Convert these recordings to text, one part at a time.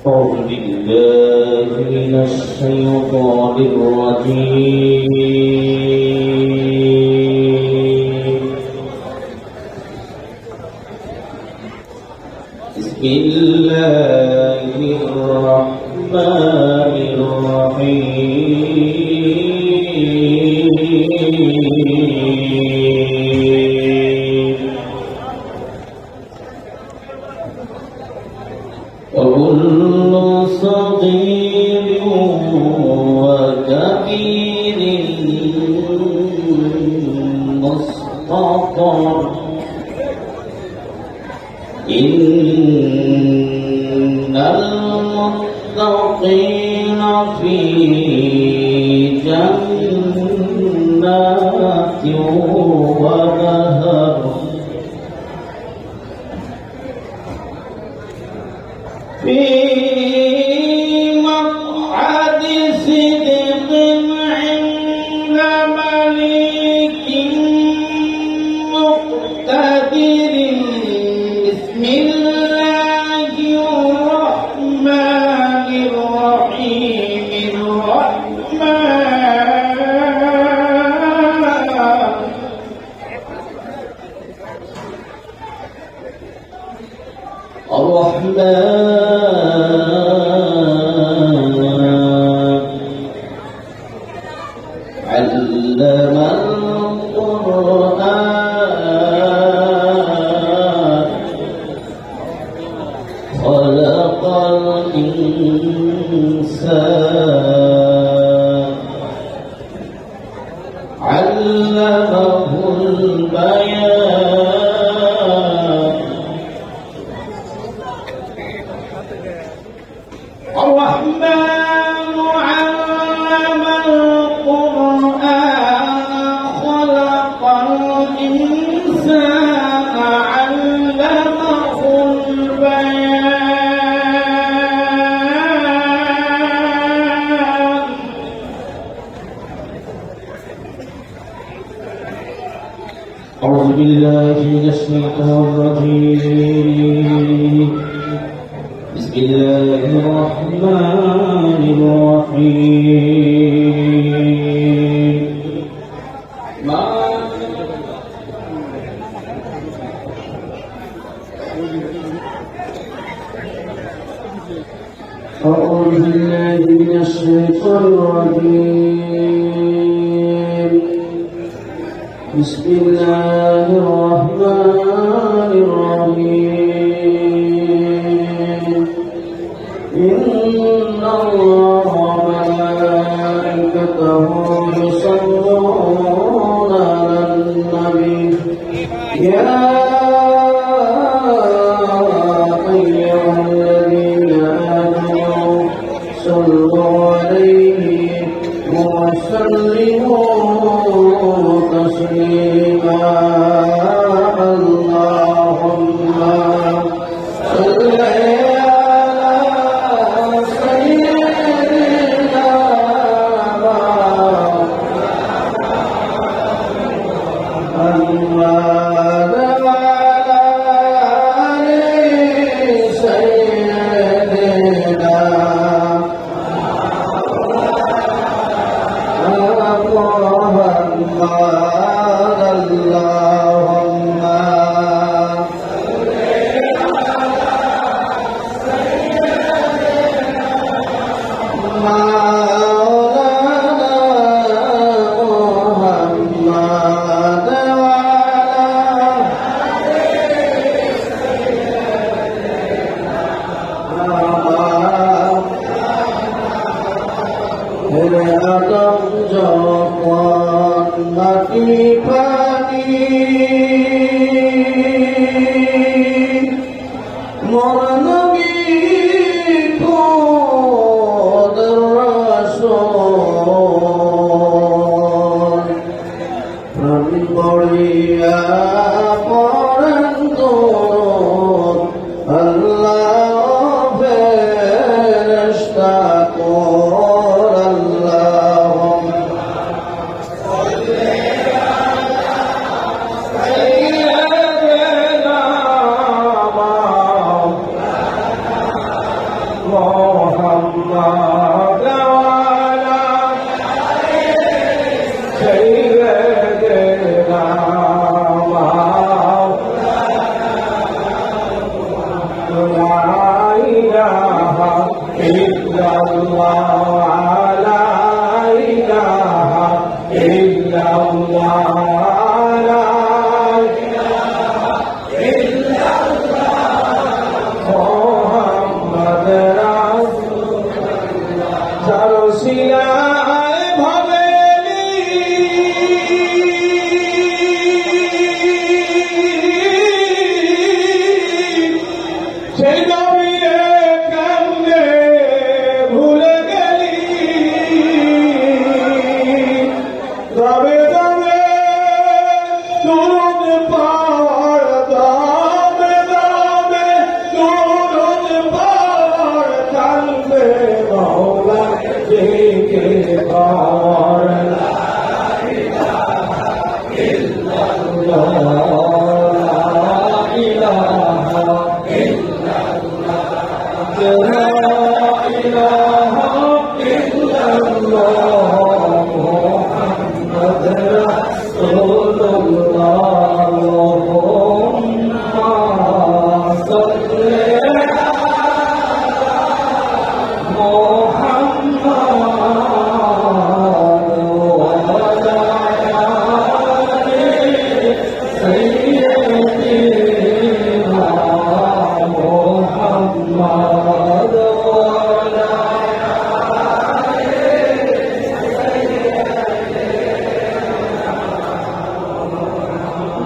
أعوذ بالله من الشيطان الرجيم. بسم الله الرحمن الرحيم. وكل صغير وكبير مستطر إن المتقين في جنات ونهر في مقعد صدق عند مليك مقتدر. بسم الله الرحمن الرحيم. علم القرآن خلق الإنسان علمه البيان. الرحمن علم القرآن خلق الإنسان علمه البيان. أعوذ بالله من الشيطان الرجيم. بسم الله الرحمن الرحيم. أعوذ بالله من الشيطان الرجيم. بسم الله الرحمن الرحيم. إن الله وملائكته يصلون على النبي يا أيها الذين آمنوا صلوا عليه وسلموا تسليما. اللهم صل محمد وعلى سيدنا لا إله إلا الله لا إله إلا الله لا إله إلا الله محمد رسول الله চরসিলায় ভবেলি সেই নবীরে কেমনে ভুলে গেলি তবে তবে দুরুদ পাওয়ার দামে দামে দুরুদ পাওয়ার কালবে মাওলা জেগে পাওয়ার লা ইলাহা ইল্লাল্লাহ লা ইলাহা لا إله إلا الله محمد رسول الله اللهم صل على محمد وعلى سيدنا محمد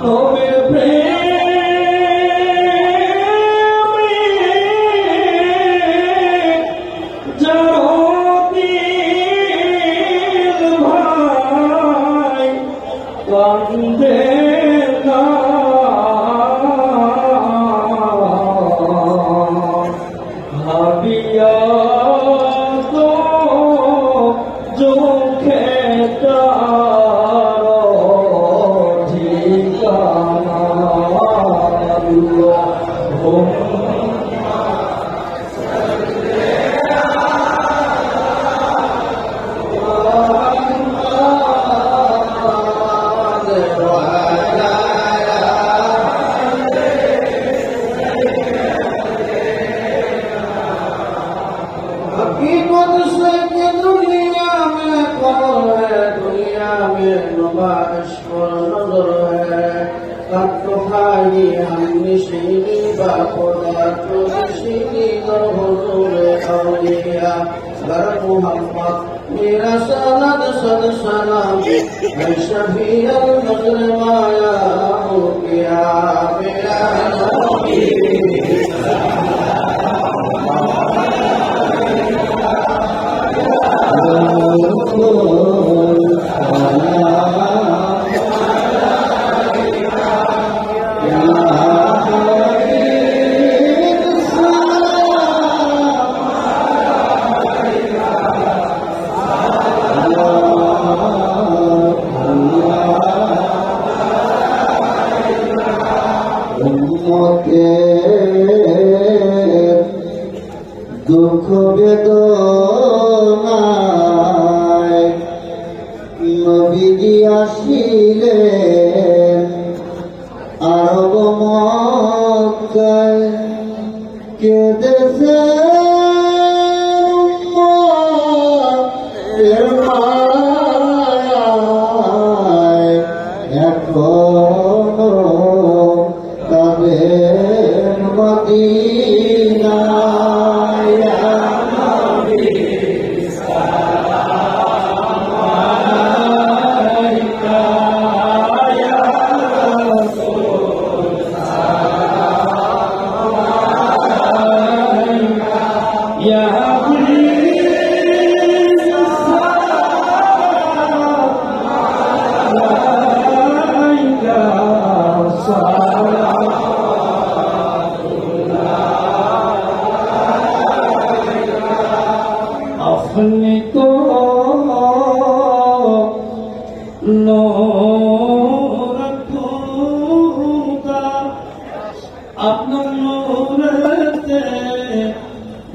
নবীর প্রেমে জড়িত ভাই কান্দে না ভাবিয়া তো চোখে हकीकत से कि दुनिया में कमर है दुनिया में नुमाइश पर नजर है तब तो खाई हम निशीनी बाखुदा तो निशीनी कर हुजूर औलिया गर मोहम्मद मेरा सनद सद सलाम है शफीअल मजरमाया हो गया मेरा नबी দুঃখ বেদনায় নবীজি আসিলেন আরব মক্কায় কেঁদেছে উম্মতের মায়ায় এখনো তাদের মদিনায়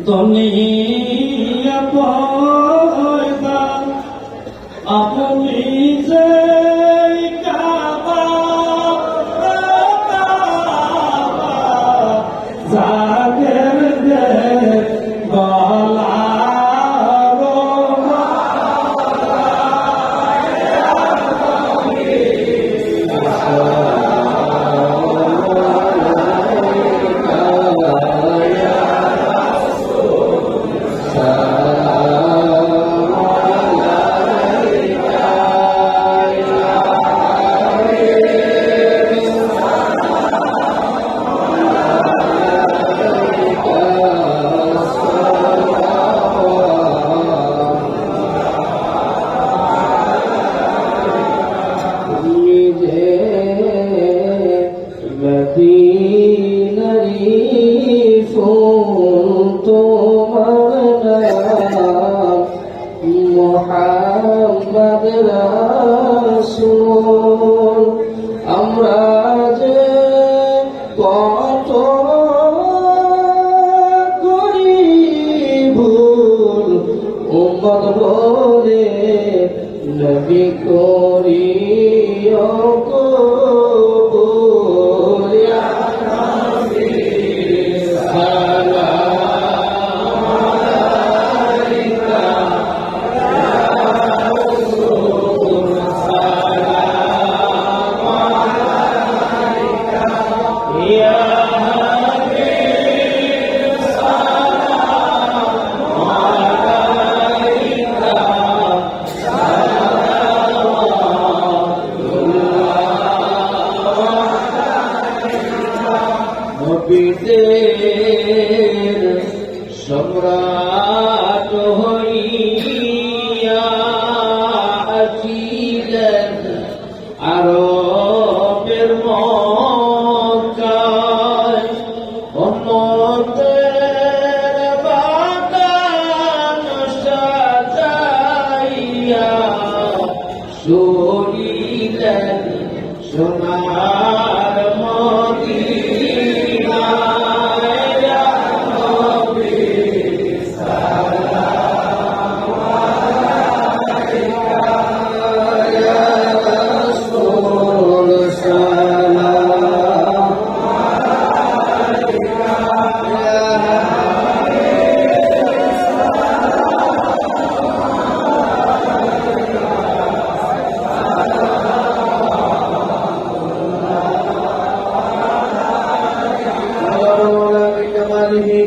দুনিয়া পয়দা আপনি যে কাবা জাগের দে গলা মোহাম্মদ রাসূল আমরা যে কত করি ভুল উম্মত বলে নবী করিও কবুল ইয়া নবী সালাম নবীদের সম্রাট হইয়া আসিলেন আরবের মক্কায় উম্মতের বাগান সাজাইয়া সরিলেন সোনার মদিনা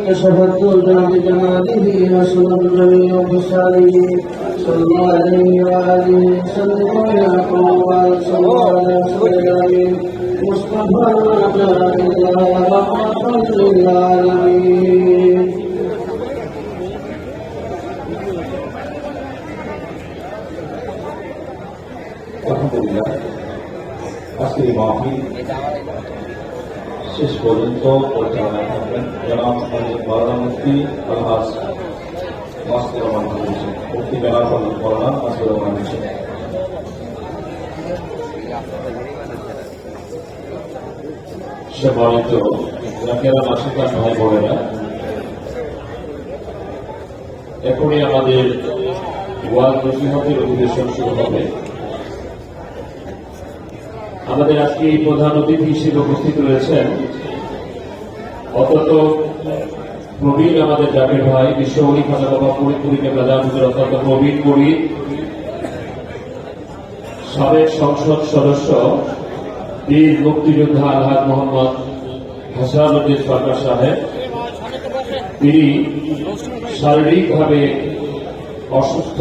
كشفت الجنة بجماله وسلم جميع بشاره صلى الله عليه وآله وسلم يا قوم صلى الله عليه وسلم مصطفى جاء الله رحمة للعالمين আলহামদুলিল্লাহ আজকের এই মাহফিল শেষ পর্যন্ত পরিচালনা করবেন জনাব মাওলানা মুফতি আলহাজ মাসুদ রহমান হোসেন মুফতি জনাব মাওলানা মাসুদ রহমান হোসেন সম্মানিত জাকিরা মাসিকা ভাই বোনেরা, এখনই আমাদের ওয়াজ নসিহতের অধিবেশন শুরু হবে। আমাদের আজকে এই প্রধান অতিথি হিসেবে উপস্থিত রয়েছেন অত্যন্ত প্রবীণ আমাদের জাকির ভাই, বিশ্বহরি খাজা বাবা ফরিদপুরীকে প্রধান অত্যন্ত প্রবীণ মুরিদ, সাবেক সংসদ সদস্য বীর মুক্তিযোদ্ধা আলহাজ মোহাম্মদ হাসানুদ্দিন সরকার সাহেব। তিনি শারীরিকভাবে অসুস্থ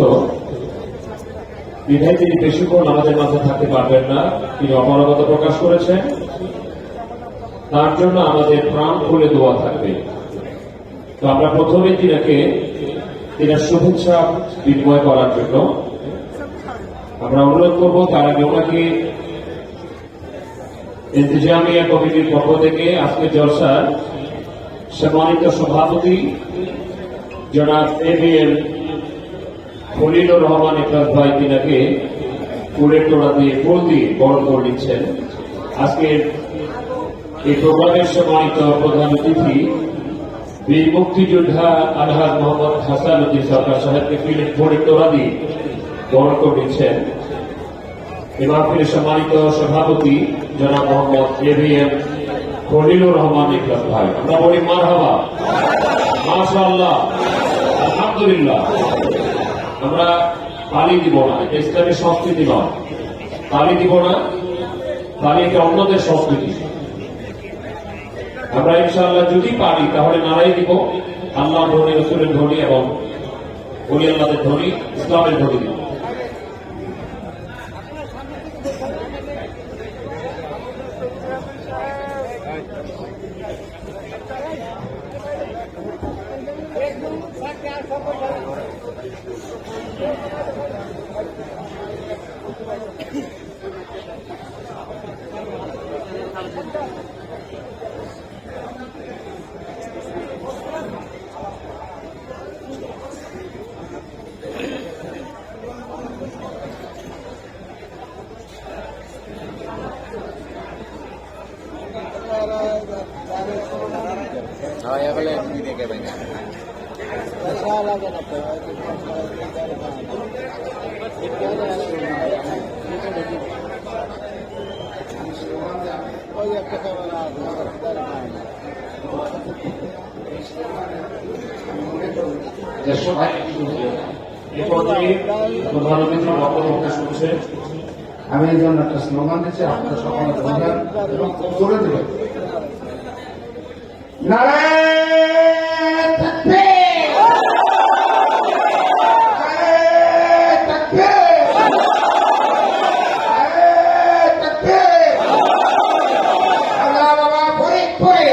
বিধায় তিনি বেশিক্ষণ আমাদের মাঝে থাকতে পারবেন না। তিনি অপারগতা প্রকাশ করেছেন, তার জন্য আমাদের প্রাণ খুলে দোয়া থাকবে। তো আমরা প্রথমে তিনার শুভেচ্ছা বিনিময় করার জন্য আমরা অনুরোধ করব। তার আগে ওনাকে ইন্তেজামিয়া কমিটির পক্ষ থেকে আজকে জলসার সম্মানিত সভাপতি জনাব এবিএম খলিলুর রহমান ইকরাস ভাই তিনাকে ফুলের তোড়া দিয়ে ফুল দিয়ে বরণ করে নিচ্ছেন। আজকের এই প্রোগ্রামের সম্মানিত প্রধান অতিথি বীর মুক্তিযোদ্ধা আলহাজ মোহাম্মদ হাসান উদ্দিন সরকার সাহেবকে ফিল্ড ভোটে তোলা দিয়ে বরণ করে দিচ্ছেন। এই মাহফিলের সম্মানিত সভাপতি জনাব মোহাম্মদ এভিএম খলিলুর রহমান ইকরাম ভাই, আমরা বলি মারহাবা, মাশাআল্লাহ, আলহামদুলিল্লাহ। আমরা তালি দিব না, এটা ইসলামের সংস্কৃতি নয়। তালি দিব না, তালি এটা অন্যদের সংস্কৃতি। আমরা ইনশাআল্লাহ যদি পারি তাহলে নারাই দিব, আল্লাহ ধ্বনি, রসুলের ধ্বনি এবং ওলি আল্লাহদের ধ্বনি, ইসলামের ধ্বনি দিব। আমি এই জন্য একটা স্লোগান দিচ্ছি, আপনারা সকলে বলবেন এবং করে দেবেন। নারায়ণ তাকবীর, নারায়ণ তাকবীর, নারায়ণ তাকবীর। আল্লাহ বাবা ফরিদপুরে,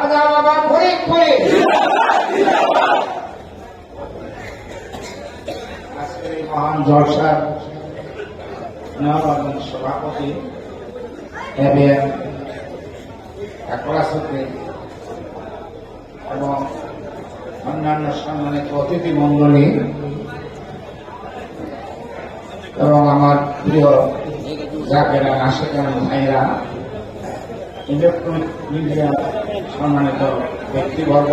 আল্লাহ বাবা ফরিদপুরে। আজকের এই মহান জলসার সভাপতি এভিএম এবং অন্যান্য সম্মানিত অতিথি মন্ডলী এবং আমার প্রিয় জাকেরা আশেকান ভাইরা, ইলেকট্রনিক মিডিয়া সম্মানিত ব্যক্তিবর্গ,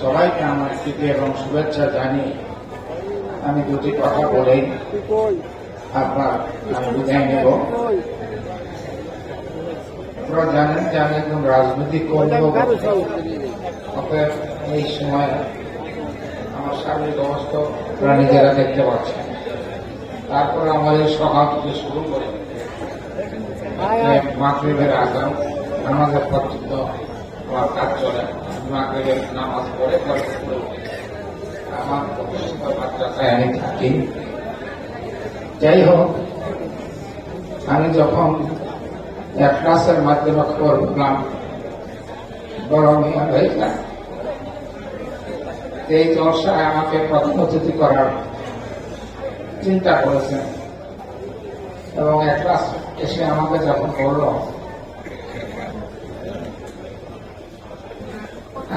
সবাইকে আমার প্রীতি এবং শুভেচ্ছা জানিয়ে আমি দুটি কথা বলেই আমি বিদায় নেব। আপনারা জানেন যে আমি একদম রাজনৈতিক কর্মী, অতএব এই সময় আমার শারীরিক অবস্থা আপনারা নিজেরা দেখতে পাচ্ছেন। তারপরে আমার এই সকাল থেকে শুরু করে মাগরিবের আযান, আমাদের পর্যন্ত আমার কাজ চলে। মাগরিবের নামাজ পড়ে আমার প্রতিষ্ঠিত মাদ্রাসায় আমি থাকি। যাই হোক, আমি যখন এক ক্লাসের মাধ্যমে খবর পেলাম বড় মিয়া ভাইরা এই জলসায় আমাকে প্রথম অতিথি করার চিন্তা করেছেন এবং এক ক্লাস এসে আমাকে যখন বলল,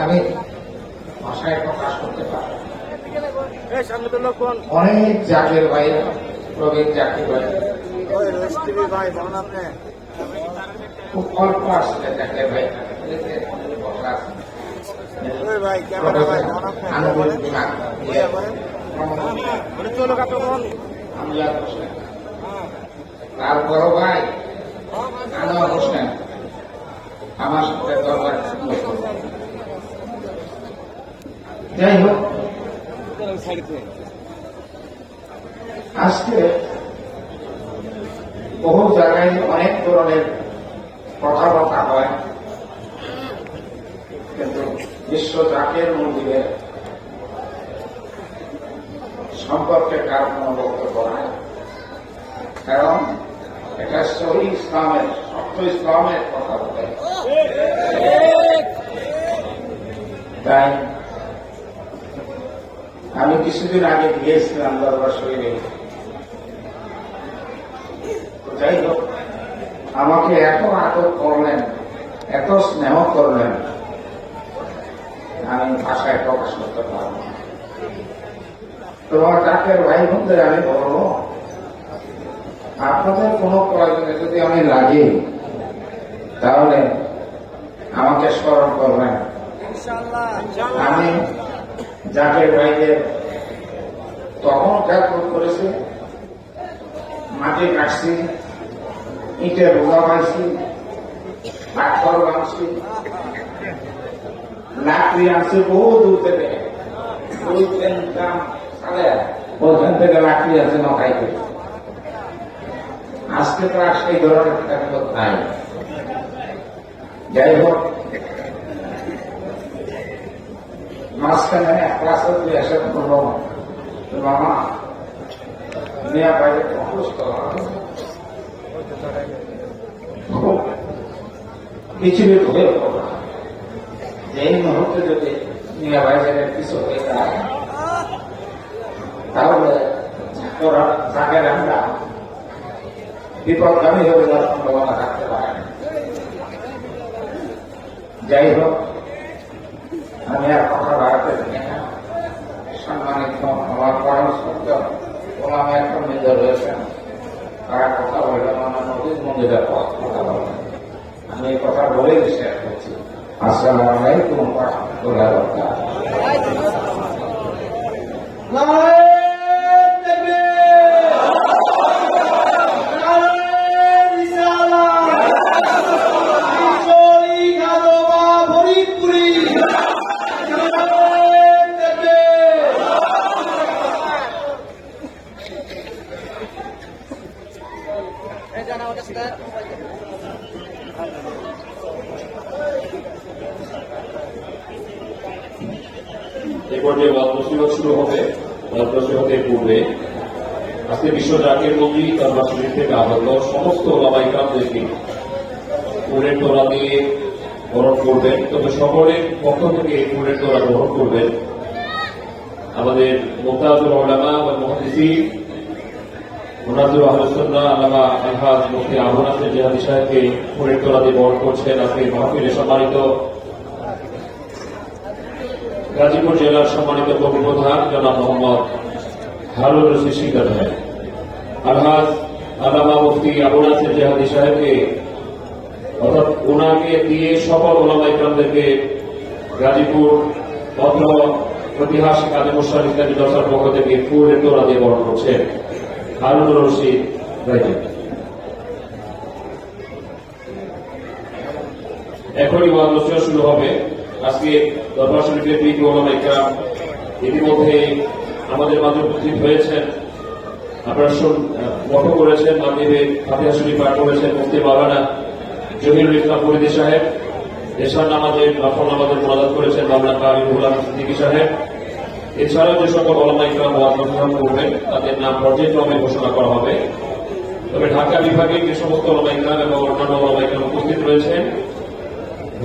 আমি ভাষায় প্রকাশ করতে পারি। অনেক জাকের ভাইরা, প্রবীণ জাকের ভাই, খুব অল্প আসলে জাকের ভাই তার বড় ভাই আনোয়ার হোসেন আমার সাথে দরবার। যাই হোক, আজকে বহু জায়গায় অনেক ধরনের কথাবার্তা হয়, কিন্তু বিশ্ব জাকের মন্দিরের সম্পর্কে কার কোনো বক্তব্য নাই, কারণ এটা সহি ইসলামের, সত্য ইসলামের কথা বলে। তাই আমি কিছুদিন আগে গিয়েছিলাম দরবার শরীফে। যাই হোক, আমাকে এত আদর করলেন, এত স্নেহ করলেন, আমি ভাষায় প্রকাশ করতে পারব না। তোমার ডাকের ভাই বোনদের আমি বলবো, আপনাদের কোনো প্রয়োজনে যদি আমি লাগি, তাহলে আমাকে স্মরণ করবেন। আমি জাকের ভাইকে তখন খেদমত করেছি, মাটি কাটছি, ইটের রোজা বাঁধছি, পাথর বাঁধছি, লাকড়ি আনছি বহু দূর থেকে, ওখান থেকে লাকড়ি আছে নখাইতে। আজকে তো আর সেই ধরনের খেদমত নাই। যাই হোক, মাঝখানে এক ক্লাসে তুই এসে বলল, মামা মিয়া বাইরে অসুস্থ, পৃথিবীর হয়ে পড়া, যে এই মুহূর্তে যদি মিয়া বাইরে কিছু হয়ে যায় তাহলে ওরা তাকে আমরা বিপদগামী হয়ে যাওয়ার সম্ভাবনা থাকতে পারে। যাই হোক, আমি আর কথা বাড়াতে চাই না। সম্মানিত আমার পরম সত্য ওলামা একদম নিজে রয়েছেন, তারা কথা বললেন আমার নদীর মন্দিরের কথা বলেন। আমি এই কথা বলেই শেয়ার করছি। আসসালামু আলাইকুম ওয়া রাহমাতুল্লাহি ওয়া বারাকাতুহু। এই পর্যায়ে ওয়াজ নসিহত শুরু হবে। ওয়াজ নসিহতের পূর্বে আজকে বিশ্ব জাকের মন্ত্রী দরবার শরীফ থেকে আগত সমস্ত ওলামা ইকরামদেরকে ফুলের তোড়া দিয়ে বরণ করবেন। তবে সকলের পক্ষ থেকে ফুলের তোড়া গ্রহণ করবেন আমাদের মুফতাজুল উলামা ওয়াল মুহাদ্দিসিন মুনাজ্জির আহলুস সুন্নাহ আল্লামা আলহাজ মুফতি আবু নাসির জিহাদি সাহেবকে ফুলের তোড়া দিয়ে বরণ করছেন আজকে মাহফিলে সম্মানিত গাজীপুর জেলার সম্মানিত কবি প্রধান জনাব মোহাম্মদ হারুন রশিদ শিকদার সাহেব। আলহাজ আল্লামা মুফতি আবু নাসির জিহাদি সাহেবকে অর্থাৎ ওনাকে দিয়ে সকল ওলামা ইকরামদেরকে গাজীপুর পত্র ঐতিহাসিক আজমুসার ইসলামী দর্শার পক্ষ থেকে ফুলের তোড়া দিয়ে বরণ করছেন হারুন রশিদ ভাইকে। এখনই ওয়াজ নসিহত শুরু হবে। আজকে দরবার শরীফের বিজ্ঞ ওলামা ইকরাম ইতিমধ্যে আমাদের মাঝে উপস্থিত হয়েছেন। আপনারা লক্ষ্য করেছেন মাগরিবে ফাতিহা শরীফ পাঠ করেছেন মুফতি মাওলানা জহিরুল ইসলাম ফরিদী সাহেব। এশার নামাজের নফল নামাজের মুনাজাত করেছেন মাওলানা কারিমুল আলম সিদ্দিকী সাহেব। এছাড়াও যে সকল ওলামা ইকরাম ওয়াজ নসিহত করবেন তাদের নাম পর্যায়ক্রমে ঘোষণা করা হবে। তবে ঢাকা বিভাগে যে সমস্ত ওলামা ইকরাম এবং অন্যান্য ওলামা ইকরাম উপস্থিত রয়েছেন,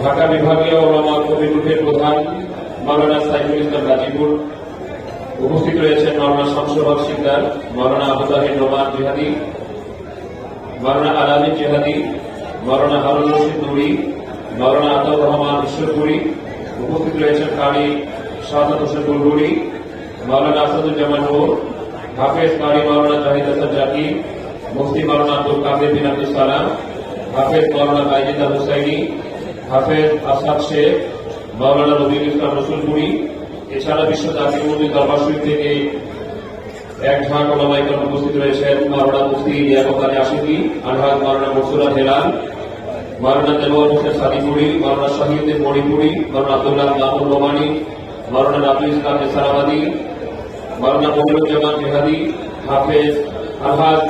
ঢাকা বিভাগীয় ওলামা কমিটির প্রধান মাওলানা সাইফুল ইসলাম গাজীপুর, উপস্থিত রয়েছেন মাওলানা শামসুল হক শিকদার, মাওলানা আবু তাহির নোমান জিহাদি, মাওলানা আলামী জিহাদি, মাওলানা হারুন রশিদ নুরি, মাওলানা আতাউর রহমান ঈশ্বরপুরী, উপস্থিত রয়েছেন কারি শাহাদাত হোসেন বুলবুলি, মাওলানা আসাদুজ্জামান নূর, হাফেজ কারি মাওলানা জাহিদ হাসান জাকি, মুফতি মাওলানা আব্দুল কাদের বিন আব্দুল সালাম, হাফেজ মাওলানা বাইজিদ আল হুসাইনি, হাফেজ আসাদ শেখ, মাওলানা নবীল ইসলাম রসুলপুরি। এছাড়া বিশ্ব জাতীয় মন্দির দরবার শরীফ থেকে এক ঝাঁক ওলামা ইকরাম উপস্থিত রয়েছেন মাওলানা মুফতি লিয়াকত আলী আশিকি, আলহাজ মাওলানা মনসুরা হেলাল, মাওলানা দেলোয়ার হোসেন সাদিপুরি, মাওলানা শাহিউদ্দিন মণিপুরি, মাওলানা আব্দুল্লাহ মাহমুদ নোমানি, মাওলানা রাবুল ইসলাম নেসারাবাদী, মাওলানা মনিরুজ্জামান জিহাদি, হাফেজ আলহাজ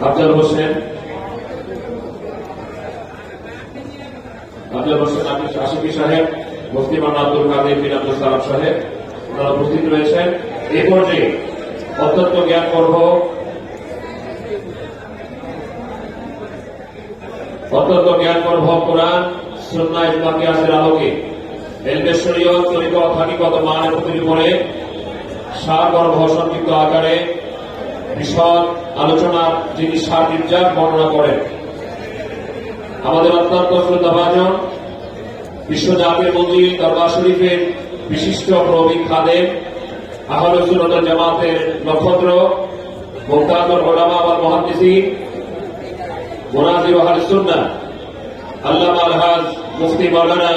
আফজাল হোসেন আশিকি সাহেব, মুফতি মাওলানা আব্দুল কাদের বিন আব্দুল সালাম সাহেব ওনারা উপস্থিত রয়েছেন। এই পর্যায়ে অত্যন্ত জ্ঞান পর্ব কোরআন সুন্নাহ ইসলাম কিয়াসের আলোকে এলমে শরীয়ত তরিকত হাকিকত মানের প্রতির উপরে সারগর্ভ সংক্ষিপ্ত আকারে বিশদ আলোচনার যিনি সার নির্যাস বর্ণনা করেন আমাদের অত্যন্ত শ্রদ্ধাভাজন বিশ্ব জাতীয় মন্দির দরবার শরীফের বিশিষ্ট প্রবীণ খাদেম আহলুস সুন্নাহ ওয়াল জামাতের নক্ষত্র মুফতাজুল উলামা ওয়াল মুহাদ্দিসিন মুনাজির আহলুস সুন্নাহ আল্লামা আলহাজ মুফতি মাওলানা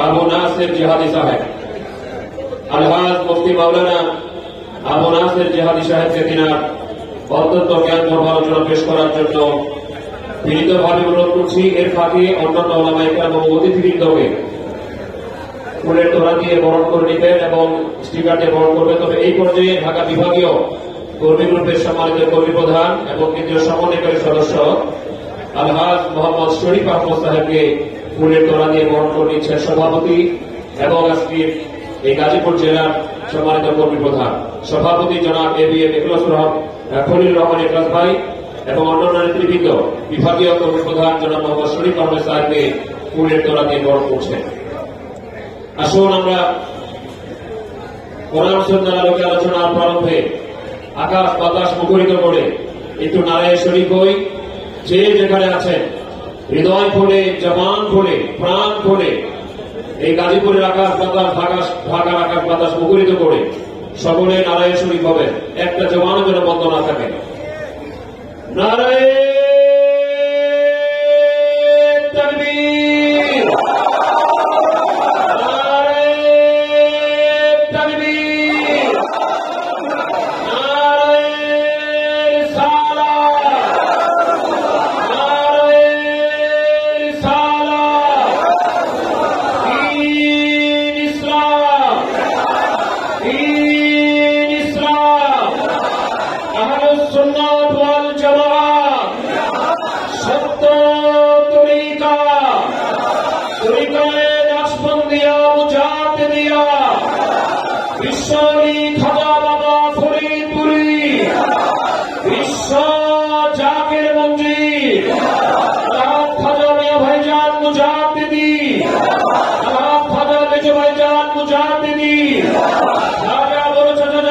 আবু নাসির জিহাদি সাহেব, আলহাজ মুফতি মাওলানা আবু নাসির জিহাদি সাহেবকে তিনার অত্যন্ত জ্ঞানবর্ধক আলোচনা পেশ করার জন্য বিনীতভাবে অনুরোধ করছি। এর ফাঁকে অন্যান্য ওলামায়ে কেরাম এবং অতিথিবৃন্দকে ফুলের তোড়া দিয়ে বরণ করে নিবেন এবং স্টিকার দিয়ে বরণ করবেন। তবে এই পর্যায়ে ঢাকা বিভাগীয় কর্মী গ্রুপের সম্মানিত কর্মী প্রধান এবং কেন্দ্রীয় সমন্বয়কারী সদস্য আলহাজ মোহাম্মদ শরীফ আহমদ সাহেবকে ফুলের তোড়া দিয়ে বরণ করে নিচ্ছেন সভাপতি এবং আজকের এই গাজীপুর জেলার সম্মানিত কর্মী প্রধান সভাপতি জনাব এবিএম ইখলাসুর খলিল রহমান ইখলাস ভাই এবং অন্যান্য নেতৃবৃন্দ বিভাগীয় কর্মী প্রধান জনাব মোহাম্মদ শরীফ আহমদ সাহেবকে ফুলের তোড়া দিয়ে বরণ করছেন। আসুন আমরা কোরআন সুন্নাহর আলোকে আলোচনার প্রারম্ভে আকাশ বাতাস মুখরিত করে একটু নারায়ে শরীফ হই। যে যেখানে আছেন হৃদয় খুলে, জবান খুলে, প্রাণ খুলে এই গাজীপুরের আকাশ বাতাস, ঢাকার আকাশ বাতাস মুখরিত করে সকলে নারায়ে শরীফ হবে। একটা জবানও যেন বন্ধ না থাকে। নারায়ে তাকবীর, সুন্নাত ওয়াল জামাত, সত্য তরিকায়ে নাশবন্দিয়া মুজাহিদিয়া, বিশ্বনী খাজা বাবা ফরিদপুরি, বিশ্ব জাকির মঞ্জির, আলাপ খাজা মিয়া ভাইজান মুজাহিদি, আলাপ খাজা মেজো ভাইজান মুজাহিদি, রাজা বড় চাচা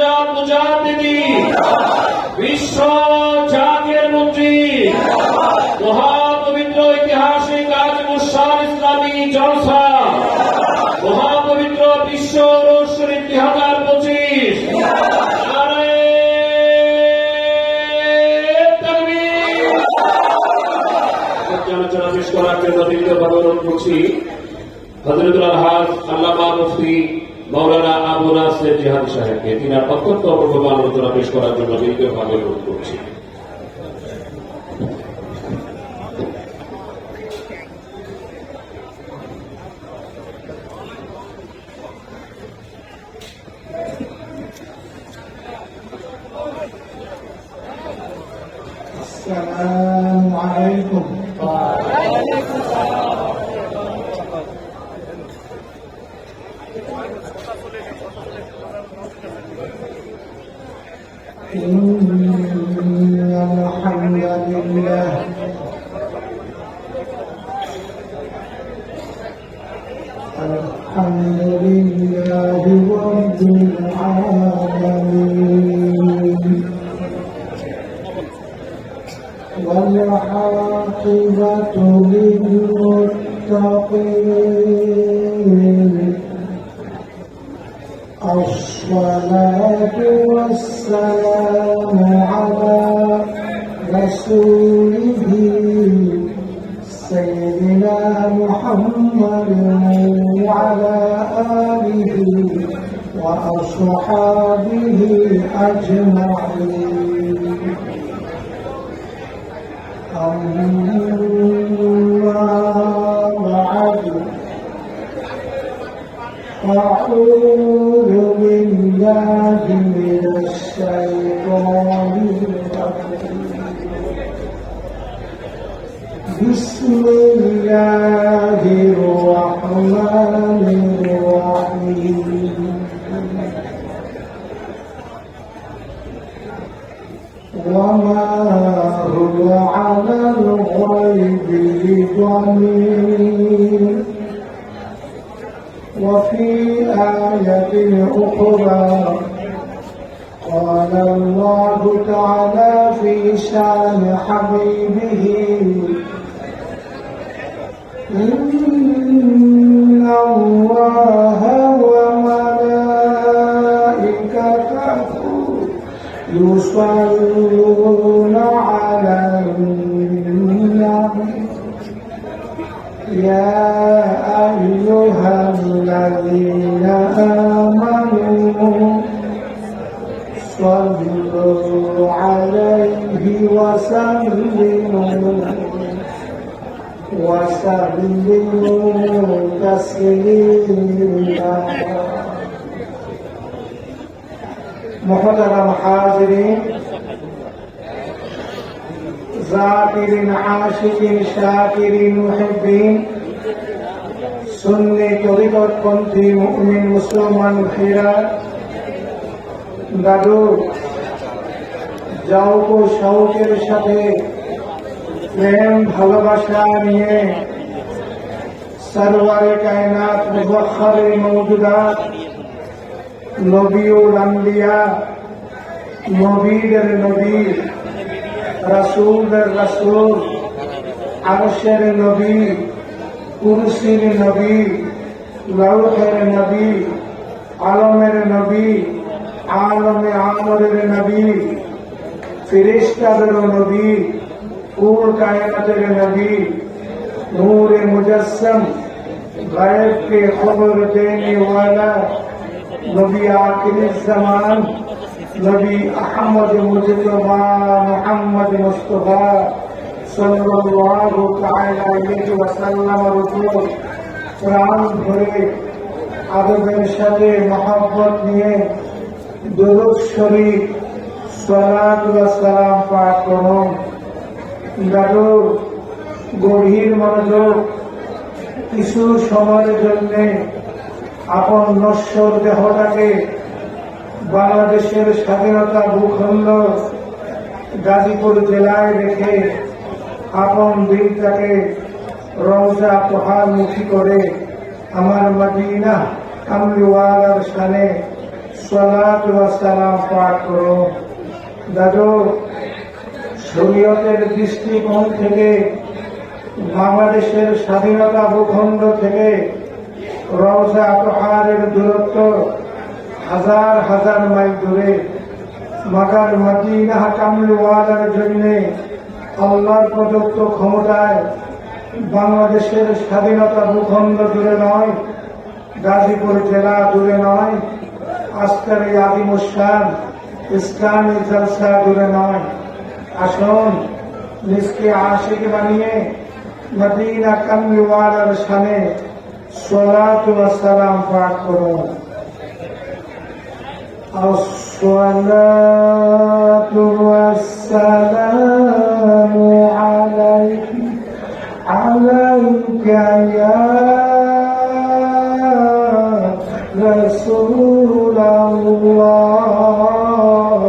জান মুজাহিদি, বিশ্ব জাকির মঞ্জির, মহাপবিত্র ঐতিহাসিক গাজীপুর শাহ ইসলামী জলসা, মহাপবিত্র বিশ্ব রোজ শরীফ 2025। নারায়ে তাকবীর। আলোচনা পেশ করার জন্য বিনীতভাবে অনুরোধ করছি হযরতুল আলহাজ আল্লামা মুফতি মাওলানা আবু নাসির জিহাদি সাহেবকে তিনার অত্যন্ত অপূর্ব আলোচনা পেশ করার জন্য বিনীতভাবে অনুরোধ করছি। আসসালামু আলাইকুম। إن الحمد لله الحمد لله رب العالمين والعاقبة للمتقين الصلاة والسلام على رسوله سيدنا محمد وعلى آله وأصحابه أجمعين. أما بعد أعوذ بالله من الشيطان الرجيم. بسم الله الرحمن الرحيم. وما هو على الغيب بضنين. وفي آية أخرى قال الله تعالى في شان حبيبه إن الله وملائكته يصلون على النبي يا أيها الذين آمنوا صلوا عليه وسلموا تسليما محترم حاضرين ذاكرين عاشقين شاكرين محبين সুন্নি তরিকতপন্থী মুমিন মুসলমান ভাইরা দাদু যাওক শৌকের সাথে প্রেম ভালোবাসা নিয়ে সরওয়ারে কায়নাত মুফাখখারে মওজুদাত নবীউল আম্বিয়া নবীদের নবী রাসূলদের রাসূল আরশের নবী কুরসির নবী লৌহের নবী আলমের নবী আলমে আমরের নবী ফেরেশতাদের নবী কুল কায়নাতের নবী নূরে মুজাসসম গায়ব के खबर देने वाला नबी आखिर जमान नबी अहमद मुजतबा मोहम्मद मुस्तफा सल्लल्लाहु ताला अलैहि वसल्लम উপর প্রাণ ভরে আদবের সাথে মহব্বত নিয়ে দরুদ শরীফ সালাত ওয়া সালাম পাঠ করুন। দাদু গভীর মনোযোগ কিছু সময়ের জন্য আপন নশ্বর দেহটাকে বাংলাদেশের স্বাধীনতা ভূখণ্ড গাজীপুর জেলায় রেখে আপন দিলটাকে রওজা তোহারমুখী করে আমার মদিনা কামলিওয়ালার শানে সালাত ওয়া সালাম পাঠ করো। দাদু শরীয়তের দৃষ্টিকোণ থেকে বাংলাদেশের স্বাধীনতা ভূখণ্ড থেকে রওজা তোহারের দূরত্ব হাজার হাজার মাইল দূরে, মাকার মদিনা কামলিওয়ালার জন্যে আল্লাহর প্রদত্ত ক্ষমতায় বাংলাদেশের স্বাধীনতা ভূখণ্ড দূরে নয়, গাজীপুর জেলা দূরে নয়, আজকের এই আদিমুসান ইসলামী জলসা দূরে নয়। আসুন নিজকে আশিক বানিয়ে মদিনা কামলিওয়ালার শানে সালাত ওয়া সালাম পাঠ করুন। الصلاة والسلام عليك يا رسول الله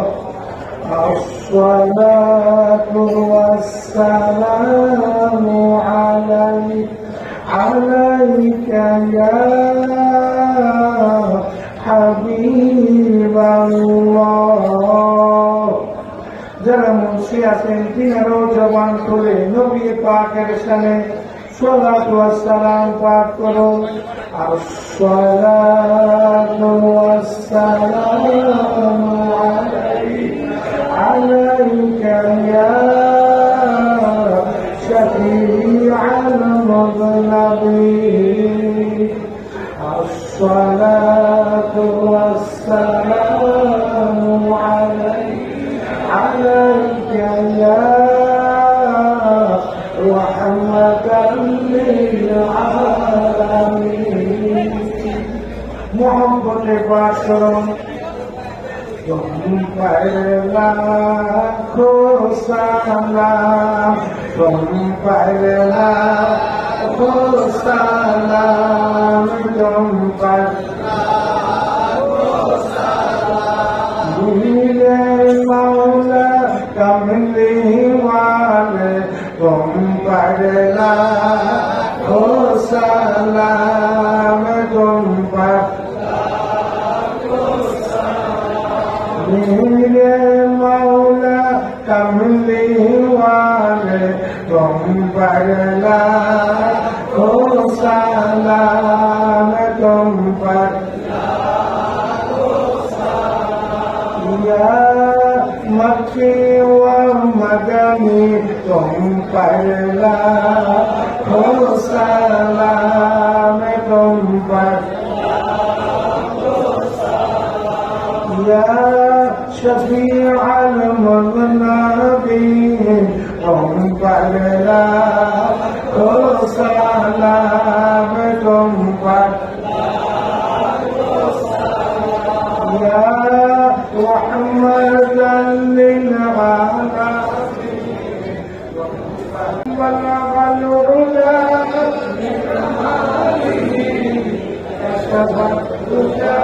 الصلاة والسلام عليك يا حبيب الله যারা মুন্সি আছেন তিনারও জবান খুলে নবী পাকের শানে সালাত ওয়া সালাম পাঠ করো। আসসালাতু ওয়াস সালামু আলাইকা ইয়া শফীআল মুযনিবিন আসসালাতু ওয়াস সালামু আলাইকা ইয়া রাহমাতাল লিল আলামিন। মোহাম্মদে পাঠ করুন। तुम पर लाखो सलाम, तुम पर लाखो सलाम, तुम पर मेरे मौला कमली वाले, तुम पर लाखो सलाम, तुम पर मेरे मौला कमली वाले, तुम पर लाखो सलाम, तुम पर या मक्की व मदनी तुम पर लाखों सलाम तुम पर या शफीअ अल मुज़नबीन तुम पर लाखों सलाम तुम पर या रहमतन लिल आलमीन बलगल उला कशफत दुजा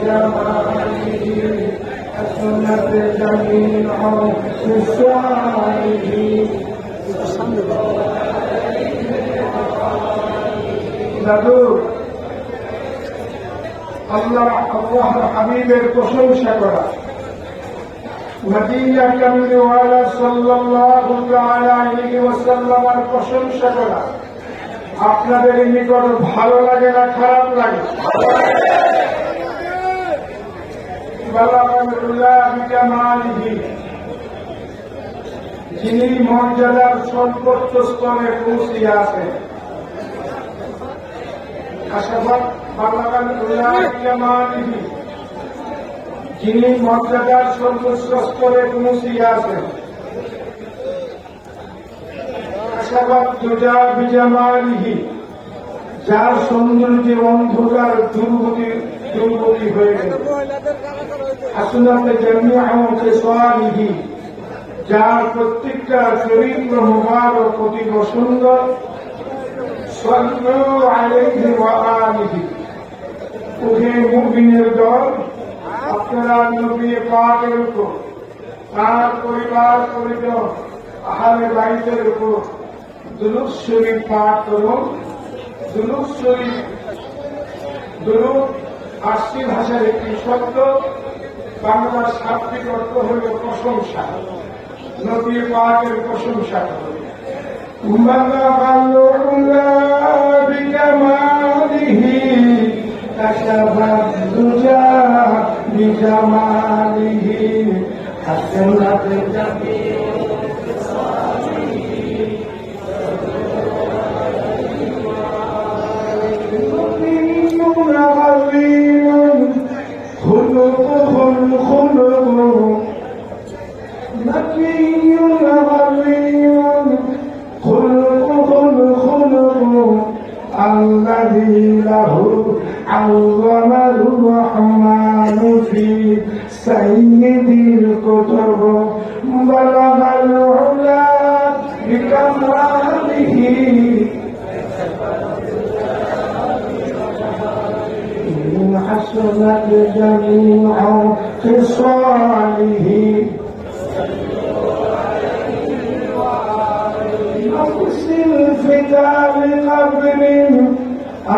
जमालिही हसनत जमीअ खिसालिही আল্লাহর হাবিবের প্রশংসা করা, মদিনা কামলিওয়ালা সাল্লাল্লাহু তাআলা আলাইহি ওয়াসাল্লামের প্রশংসা করা আপনাদের নিকট ভালো লাগে না খারাপ লাগে? বালাগাল্লাহ বিজামালিহি, যিনি মর্যাদার সর্বোচ্চ স্তরে পৌঁছিয়ে আছেন। যিনি মর্যাদার সর্বোচ্চ স্তরে পৌঁছিয়ে আছেন। বিজামালিহি, যার সৌন্দর্যে অন্ধকার দুর্গতি হয়ে গেল। হাসনাতে জামিআ খিসালিহি, যার প্রত্যেকটা চরিত্র মুবারক অতি সুন্দর। সাল্লু আলাইহি ওয়া আলিহি, ওহে মুমিনের দল, আপনারা নবী পাকের উপর, তার পরিবার পরিজন, আহলে বাইতের উপর দুরূদ শরীফ পাঠ করুন। দুরূদ শরীফ, দুরূদ ফার্সি ভাষার একটি শব্দ, বাংলার শাব্দিক অর্থ হল প্রশংসা। নবী পাকের প্রশংসা করুন। বিজামালিহি কাশাফাত দুজা বিজামালিহি হাসনাত জামিআ খিসালিহি নবিয়্যুন আযীমুন খুলুকুহুল খুলুকু নবিয়্যুন আযীমুন খুলুকুহুল খুলুকু আল্লাযী লাহু আযমার রহমানু ফি সাইয়্যিদিল কুতুব বালাগাল উলা বিকামালিহি হাসনাত জামিআ খিসালিহি نفسل فداء قبر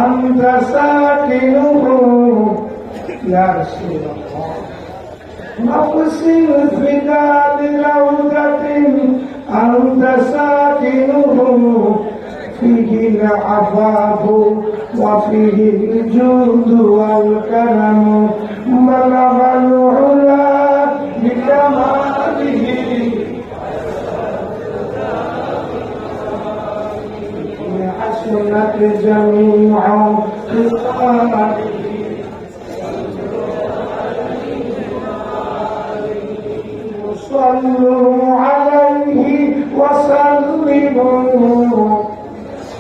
أنت ساكنه يا رسول الله نفسل فداء روضة أنت ساكنه فيه العفاف وفيه الجود والكرم بلغ العلا بكماله حسنت جميع خصاله صلوا عليه وسلموا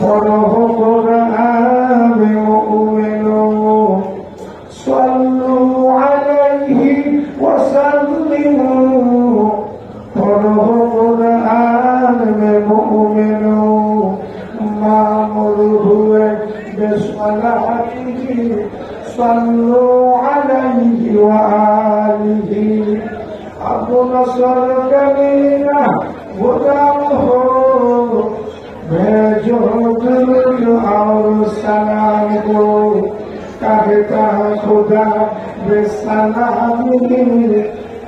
وله قرآن مؤمنون صلوا عليه وسلموا وله قرآن مؤمنون مأمره بصلاته صلوا عليه وآله أبو نصر كلينا غلامه भेजो दुरूद और सलाम को कहता खुदा बेसलामी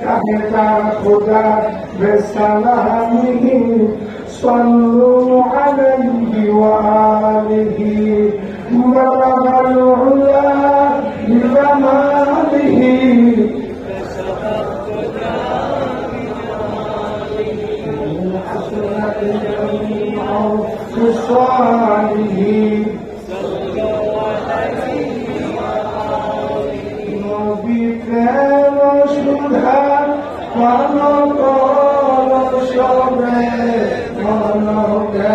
कहता खुदा बेसलामी सल्लु अलैहि व आलिहि बलगल उला बिजमालिहि حسنت মানব সবে মানবে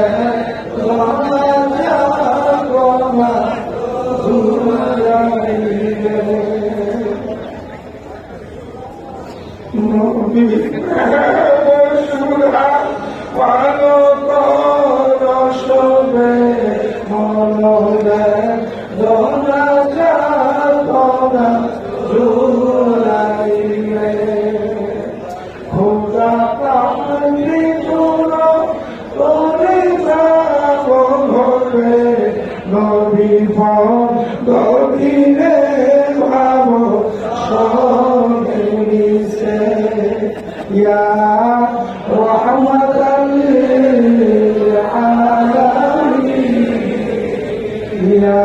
গভীরে ভাব সে ইয়া রহমতাল লিল আলামিন ইয়া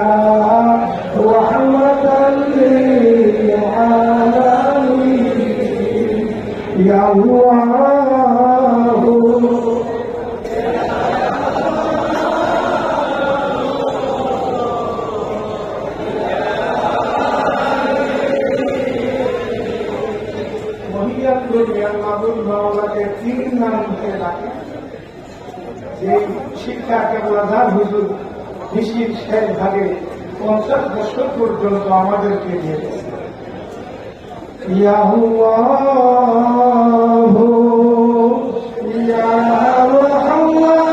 রহমতাল লিল আলামিন ইয়া আল্লাহ তিন নাম ডাকে যে শিক্ষা কেবল আধার হুজুর কৃষির শেষ ভাগে 50 বছর পর্যন্ত আমাদেরকে দিয়েছে ইয়াহুল্লাহু ইয়া রাহমান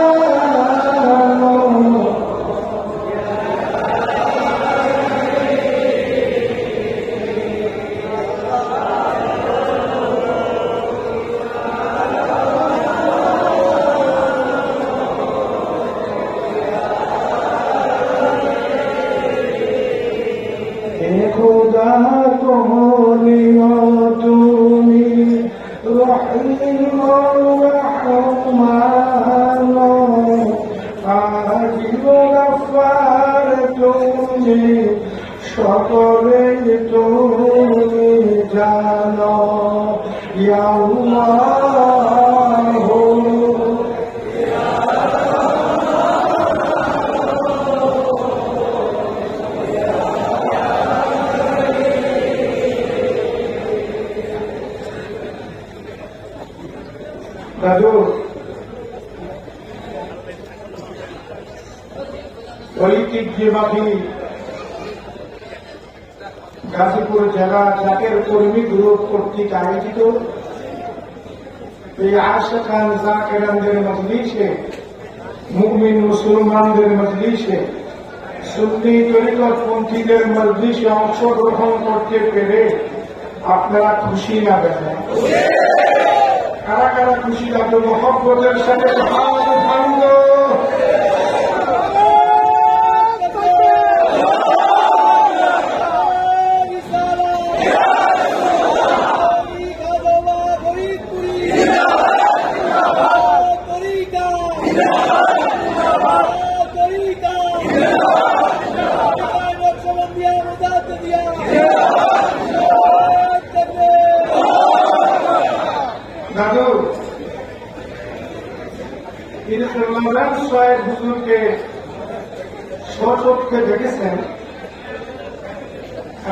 खुदा को लियो তুমি রহিম রহমান আজিব গফফার তুমি সকলে তুমি জানো ইয়া আল্লাহ দাদু ঐতিহ্যবাহী গাজীপুর জেলা জাকের কর্মী গ্রুপ কর্তৃক আয়োজিত এই আশিকান জাকেরানদের মজলিসে মুমিন মুসলমানদের মজলিসে সুন্নি তরিকতপন্থীদের মজলিসে অংশগ্রহণ করতে পেরে আপনারা খুশি না বেজায়? কারা কারা খুশি দাদু মহব্বতের সাথে দাদু সাহেব হুজুরকে স্বচক্ষে দেখেছেন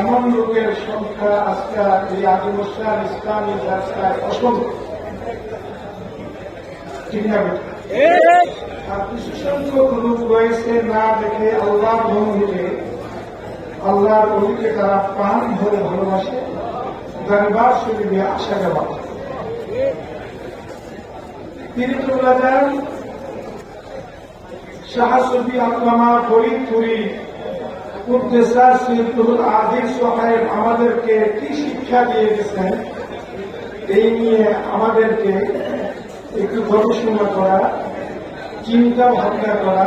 এমন লোকের সংখ্যা আজকে এই আদিবাসী ইসলামী রাস্তায় অসংখ্য, ঠিক না? আর কিছু সংখ্যক লোক রয়েছে না দেখে আল্লাহর বন্ধুকে আল্লাহর অলিকে তারা প্রাণ ধরে ভালোবাসে, দরবার শরীফে আসা যাওয়া। তিনি চলে যান শাহ সুফি আল্লামা ফরিদপুরি কুদ্দেসা সিরতুল আজিজ সাহেব আমাদেরকে কি শিক্ষা দিয়ে গেছেন এই নিয়ে আমাদেরকে একটু গবেষণা করা, চিন্তা ভাবনা করা,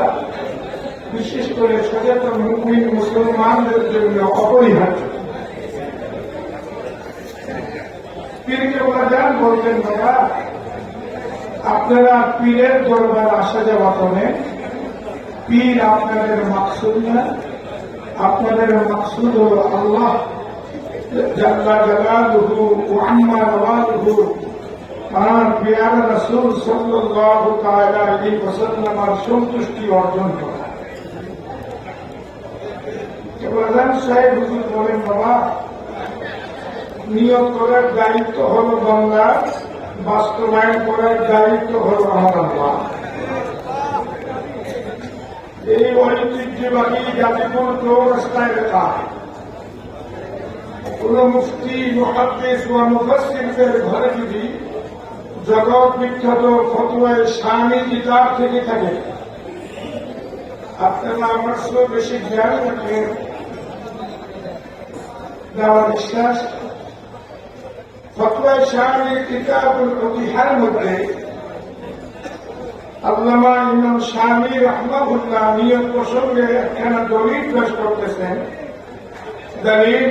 বিশেষ করে সচেতন মুমিন মুসলমানদের জন্য অপরিহার্য। পীরকে বলা যান বলতেন, বাবা আপনারা পীরের দরবার আসা যাওয়া করেন, পীর আপনাদের মাকসুদ না, আপনাদের মাকসুদ হল আল্লাহ জাল্লা জালালুহু ওয়া আম্মা নওয়ালুহু আর পেয়ারা রাসূল সাল্লাল্লাহু তাআলা আলাইহি ওয়াসাল্লামের সন্তুষ্টি অর্জন করা। প্রধান সাহেব হুজুর বলেন, বাবা নিয়ত করার দায়িত্ব হল বান্দা বাস্তবায়ন করার দায়িত্ব হল আমার আল্লাহ। এই ঐতিহ্যবাহী গাজীপুর চৌরাস্তায় লেখা কোন মুফতি মুহাদ্দিস ওয়া মুফাসসিরদের ঘরে যদি জগৎ বিখ্যাত ফতোয়ায়ে শামি কিতাব থেকে থাকে, আপনারা আমার চেয়ে বেশি জ্ঞান রাখেন দেওয়ার বিশ্বাস। ফতোয়ায়ে শামি কিতাবুল ইতিহার মধ্যে আল্লামা ইমাম শামি রাহমাহুল্লাহ নিয়ত প্রসঙ্গে একখানা দলিল পেশ করতেছেন। দলিল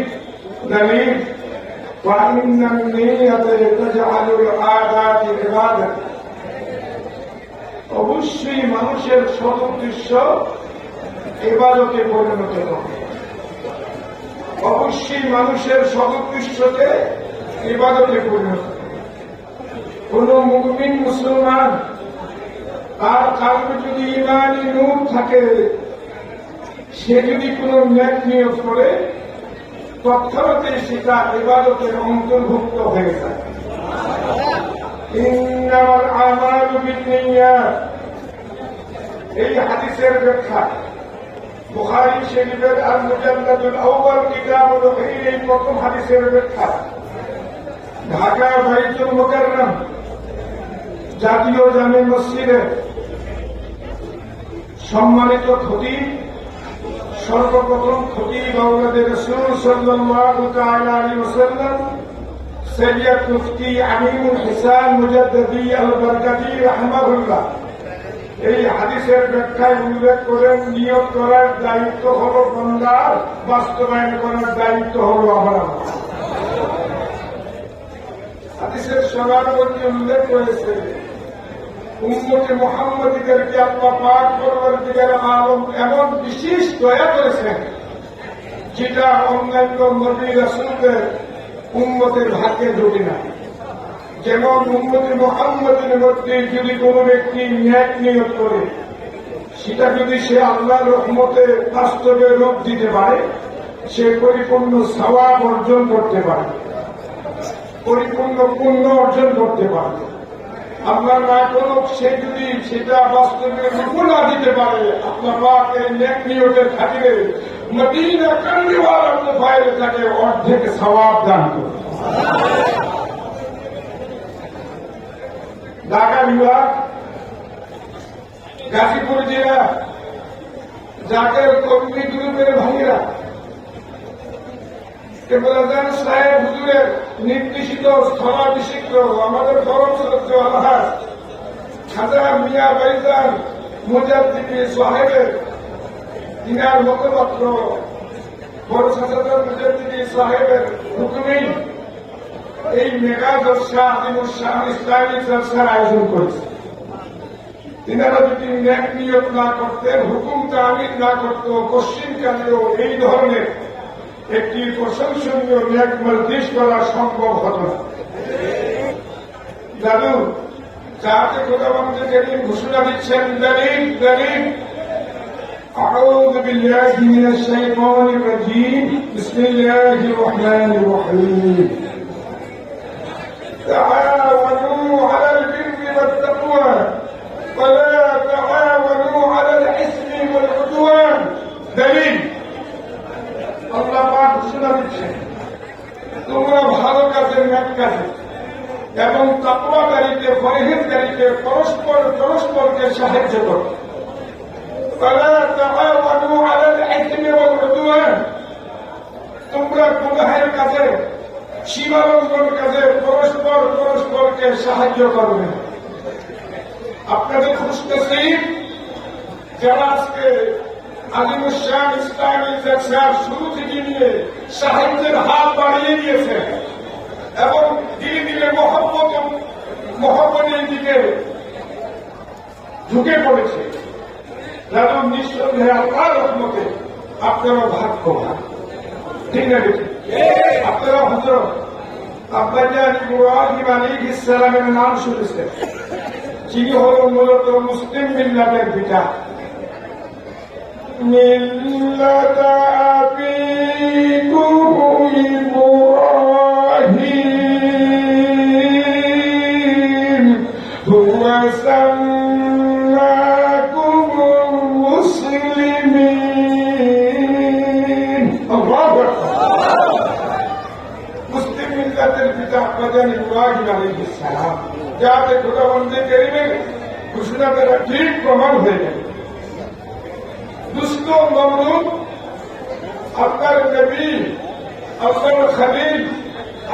وَإِنَّ النِّيَّةَ تَجْعَلُ الْعَادَاتِ عِبَادَةً। অবশ্যই মানুষের সদুদ্দেশ্য ইবাদতে পরিণত হবে। অবশ্যই মানুষের সদুদ্দেশ্যকে ইবাদতে পরিণত হবে। কোন মুমিন মুসলমান তার কালবে যদি ঈমানী নূর থাকে, সে যদি কোন নেক নিয়ত করে তৎক্ষণাতে সেটা ইবাদতের অন্তর্ভুক্ত হয়ে যায়। ইন্নামাল আমালু বিন্নিয়াত, এই হাদিসের ব্যাখ্যা বুখারী শরীফের আল মুজাল্লাদুল আউয়াল কিতাবুল ওহী এই প্রথম হাদিসের ব্যাখ্যা। ঢাকা বাইতুল মুকাররম জাতীয় জামে মসজিদে সম্মানিত খতিব, সর্বপ্রথম খতিব আওলাদে রাসূল সাল্লাল্লাহু তাআলা আলাইহি ওয়াসাল্লাম সৈয়দ মুফতি আমিনুল হিসান মুজাদ্দিদি আল বরকাতি রাহমাহুল্লাহ এই হাদিসের ব্যাখ্যায় উল্লেখ করেন, নিয়ত করার দায়িত্ব হল বান্দার, বাস্তবায়ন করার দায়িত্ব হল আমার আল্লাহ। হাদিসের সবার মধ্যে উল্লেখ করেছে উম্মতে মুহাম্মাদীদেরকে আল্লাহ পাক পরওয়ারদিগার আলম এমন বিশেষ দয়া করেছেন যেটা অন্যান্য নবী রাসূলদের উম্মতের ভাগ্যে জোটে না। যেমন উম্মতে মুহাম্মাদের মধ্যে যদি কোন ব্যক্তি ন্যাক নিয়ত করে, সেটা যদি সে আল্লাহর রহমতে বাস্তবে রূপ দিতে পারে, সে পরিপূর্ণ সওয়াব অর্জন করতে পারে, পরিপূর্ণ পুণ্য অর্জন করতে পারে। আল্লাহ না করুক, সে যদি সেটা বাস্তবে রূপ না দিতে পারে, আল্লাহ পাক এই নেক নিয়তের খাতিরে মদিনা কান্দিওয়ালা মুফাইল তাকে অর্ধেক সওয়াব দান করে। ঢাকা বিভাগ, গাজীপুর জেলা জাকের কর্মী গ্রুপের ভাইয়েরা কেবলাজান সাহেব হুজুরের নির্দেশিত স্থলাভিষিক্ত আমাদের পরম শ্রদ্ধ আলহাজ খাজা মিয়া ভাইজান মুজাদ্দিদি সাহেবের তিনার মুখপাত্র বড় সাজাদার মুজাদ্দিদি সাহেবের হুকুমেই এই মেগা জলসা আজিমুল শান ইসলামী জলসার আয়োজন করেছে। তিনারা যদি ন্যাক নিয়ত না করতেন, হুকুম তামিল না করত, পশ্চিমকালেও এই ধরনের একটি প্রশংসনীয় ন্যাক মজলিস করা সম্ভব হত না। দাদু যাতে খোদাবন্দ করিম ঘোষণা দিচ্ছেন, দলিল দলিল أعوذ بالله من الشيطان الرجيم بسم الله الرحمن الرحيم تعاونوا على البر والتقوى ولا تعاونوا على الإثم والعدوان। دليل আল্লাহ পাক ঘোষণা দিচ্ছেন, তোমরা ভালো কাজে, ন্যাক কাজে এবং তাকওয়াকারীতে, পরহেজগারীতে পরস্পরকে সাহায্য করো। ولا تعاونوا على الإثم والعدوان, তোমরা গুনাহের কাজে, সীমালঙ্ঘন কাজে পরস্পরকে সাহায্য করবে। আপনাদের খুঁজতেছি যারা আজকে আজিমুল শান ইসলামী জলসার শুরু থেকে নিয়ে সাহায্যের হাত বাড়িয়ে দিয়েছে এবং ধীরে ধীরে মহব্বতের দিকে ঝুঁকে পড়েছে, যারা নিঃসন্দেহে আল্লাহর রহমতে আপনারা ভাগ্যবান। ঠিক না বেশি? আপনারা হযরত আব্বাজান ইব্রাহিম আলাইহিস সালামের নাম শুনেছেন, যিনি হলেন মূলত মুসলিম মিল্লাতের পিতা। মিল্লাত আবিকুম ইব্রাহিম যাতে খোদাবন্দি করিবেন ঘোষণা দ্বারা ঠিক প্রমাণ হয়ে যাবে। দুষ্ট নমরুদ আপনার নবী, আপনার খলিল,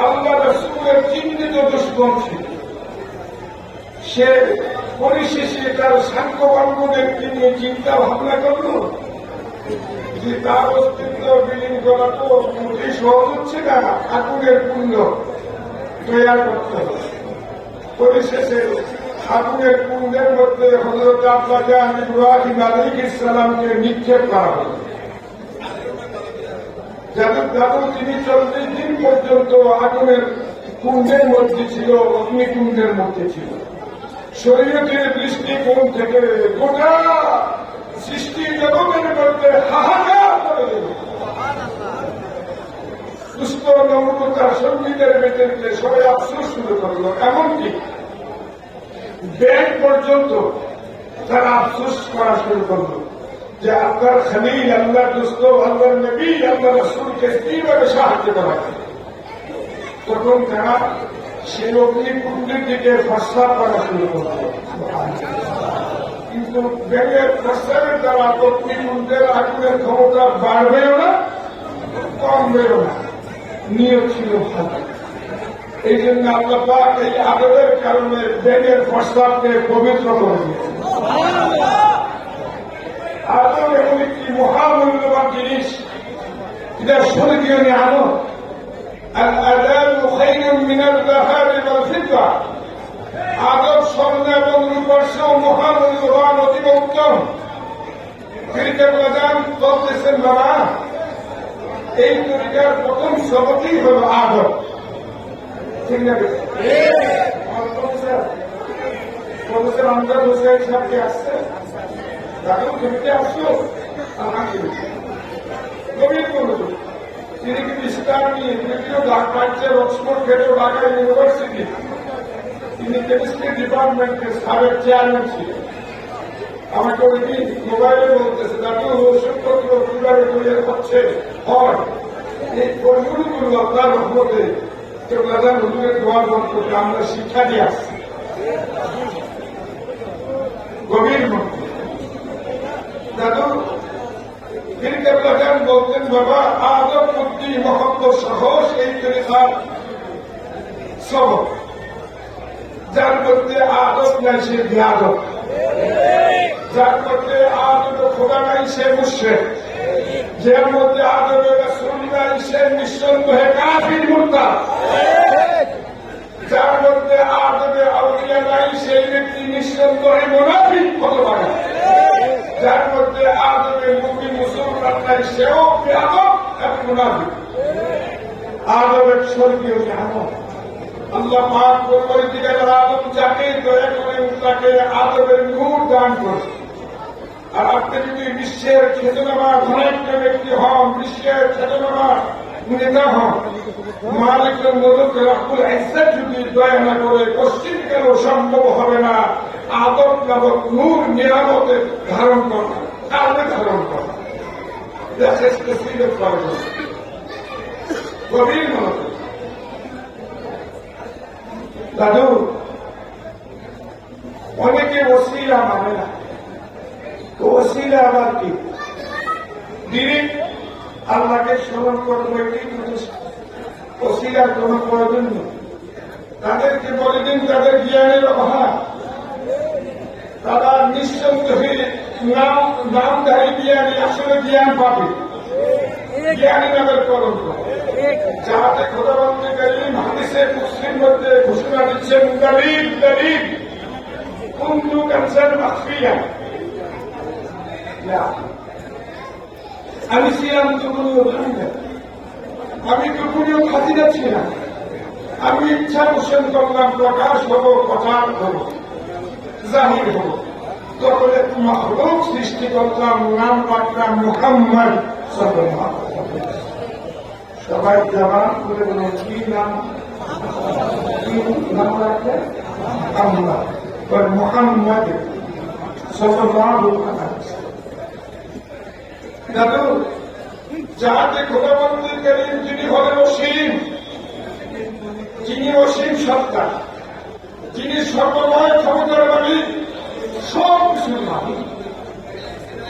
আল্লাহ রাসূলের চিহ্নিত দুশমন ছিল। সে পরিশেষে তার সাংখ্যবাঙ্গদেরকে নিয়ে চিন্তা ভাবনা করল যে তার অস্তিত্ব বিলীন করা তো মোটেই সহজ হচ্ছে না, আগুনের কুণ্ড তৈরি করতে হবে। পরিশেষে আগুনের কুণ্ডের মধ্যে হযরত আব্বাজান ইব্রাহিম আলাইহিস সালামকে নিক্ষেপ করা হল। যাদব তিনি 40 দিন পর্যন্ত আগুনের কুণ্ডের মধ্যে ছিল, অগ্নিকুণ্ডের মধ্যে ছিল। শরীয়তের দৃষ্টিকোণ থেকে গোটা সৃষ্টি জগতের মধ্যে হাহাকার করে দিল। সুস্থ নমরুদ তার সঙ্গীদের বেতনকে সবাই আফসোস শুরু করল। এমনকি ব্যাংক পর্যন্ত তারা আফসোস করা শুরু করল যে আল্লাহর খলিল, আল্লাহর দোস্ত, আল্লাহর নবী, আল্লাহ রাসূলকে কিভাবে সাহায্য করা যায়। তখন তারা সেই অগ্নিকুণ্ডের দিকে প্রস্তাব করা শুরু করল। কিন্তু ব্যাংকের প্রস্তাবের দ্বারা অগ্নিকুণ্ডের আগুনের ক্ষমতা বাড়বেও না, কমবেও না। নিয়ত ছিল ভালো। এই জন্য আল্লাহ পাক এই আদরের কারণে ব্যাংকের প্রস্তাবকে পবিত্র করে দিয়েছেন। আদর এমন একটি মহামূল্যবান জিনিস, এটা স্বর্গীয় নিয়ামত। আল-আদাব খায়রুম মিনাল যাহাব ওয়াল ফিদ্দা। আদব স্বর্ণ এবং রূপার চেয়েও মহামূল্যবান, অতি উত্তম। ফিরকাতান বলতেছেন, বাবা এই তরিকার প্রথম সবকই হল আদব। ঠিক না? প্রফেসর আমজাদ হোসেন সাহেবকে আসছে, তাকেও জমিতে আসলো। আলহামদুলিল্লাহ গভীর মনোযোগ। তিনি কিন্তু ইসলাম নিয়ে বিভিন্ন লেকচার অক্সফোর্ড গেটেও ঢাকা ইউনিভার্সিটি, তিনি কেমিস্ট্রি ডিপার্টমেন্টের সাবেক চেয়ারম্যান ছিলেন। আমাকে ওই দিন মোবাইলে বলতেছে, জাতীয় ওষুধপত্র কিভাবে তৈরি হচ্ছে হয়, এই ফর্মুলাগুলো আল্লাহর রহমতে কেবলাদান হুজুরের দোয়ার বরকতে আমরা শিক্ষা দিয়ে আসছি। গভীর মধ্যে দাদু ফির কেবলাদান বলতেন, বাবা আদব বুদ্ধি মহব্বত সাহস এই তরিকার সবক। যার মধ্যে আদব নাই সে বেয়াদব, যার মধ্যে আদব খোদা নাই সে মুশরিক, যার মধ্যে আদব রাসূল নাই সে নিঃসন্দেহে কাফির মুরতাদ, যার মধ্যে আদব আউলিয়া নাই সেই ব্যক্তি নিঃসন্দেহে মুনাফিক হতে পারে, যার মধ্যে আদব মুমিন মুসলমান নাই সেও বেয়াদব এবং মুনাফিক। আদব এক স্বর্গীয় নিয়ামত। আল্লাহ পাক পরবর্তীকালে আদম যাকে দয়া করে তাকে আদবের নূর দান করে। আর আপনি যদি বিশ্বের খ্যাতনামা ধনাঢ্য ব্যক্তি হন, বিশ্বের খ্যাতনামা নেতা হন, মালিকের মুলক রব্বুল ইজ্জত যদি দয়া না করে পশ্চিমকালেও সম্ভব হবে না আদব নামক নূর নিয়ামতে ধারণ করা, কারণে ধারণ করা। গভীর মনোযোগ। দাদু অনেকে ওসিলা মানে না, তো ওসিলা আবার কি? ডিরেক্ট আল্লাহকে স্মরণ করবো, এটি ওসিলার কোন প্রয়োজন নেই। তাদেরকে বলে দিন তাদের জ্ঞানের অভাব, তারা নিঃসন্দেহে নামধারী জ্ঞানী আসলে জ্ঞান পাবে, জ্ঞানী নামের কলঙ্ক। যাহাতে খোদাবন্দি করিম হাদিসে মুসলিম মধ্যে ঘোষণা দিচ্ছেন, দলিল দলিল কুনতু কানজান মাখফিয়া। আমি ছিলাম গোপনীয় ভান্ডার, আমি গোপনীয় খাজিনা ছিলাম। আমি ইচ্ছা পোষণ করলাম প্রকাশ হব, প্রচার হব, জাহির হব। তখন এক মাখলুক সৃষ্টি করলাম, নাম রাখলাম মুহাম্মদ সাল্লাল্লাহু আলাইহি ওয়াসাল্লাম। সবাই জবান করে বলে, কি নাম? কি নাম রাখলে? আমরা মুহাম্মদ সাল্লাল্লাহু আলাইহি ওয়াসাল্লাম। দাদু যাহাতে খোদাবন্দি করিম যিনি হলেন অসীম, যিনি অসীম সত্তা, যিনি সর্বময় ক্ষমতার মালিক, সব কিছুর মালিক,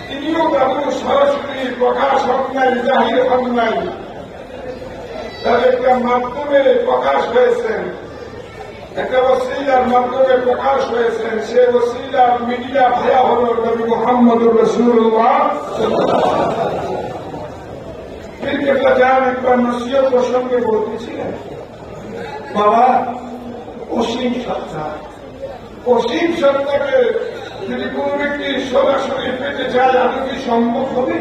তিনিও কারো সরাসরি প্রকাশ হন নাই, জাহির হন নাই, তার একটা মাধ্যমে প্রকাশ হয়েছেন, একটা ওসিলার মাধ্যমে প্রকাশ হয়েছেন। সে ওসিলার মিডিয়া ভাইয়া হল নবী মুহাম্মদুর রাসূলুল্লাহ। ক্রিকেটটা যান একবার নসিহত প্রসঙ্গে বলতেছিলেন, বাবা অসীম সত্তা, অসীম সত্তাকে যদি কোন ব্যক্তি সরাসরি পেতে চায়, আদৌ কি সম্ভব হবে?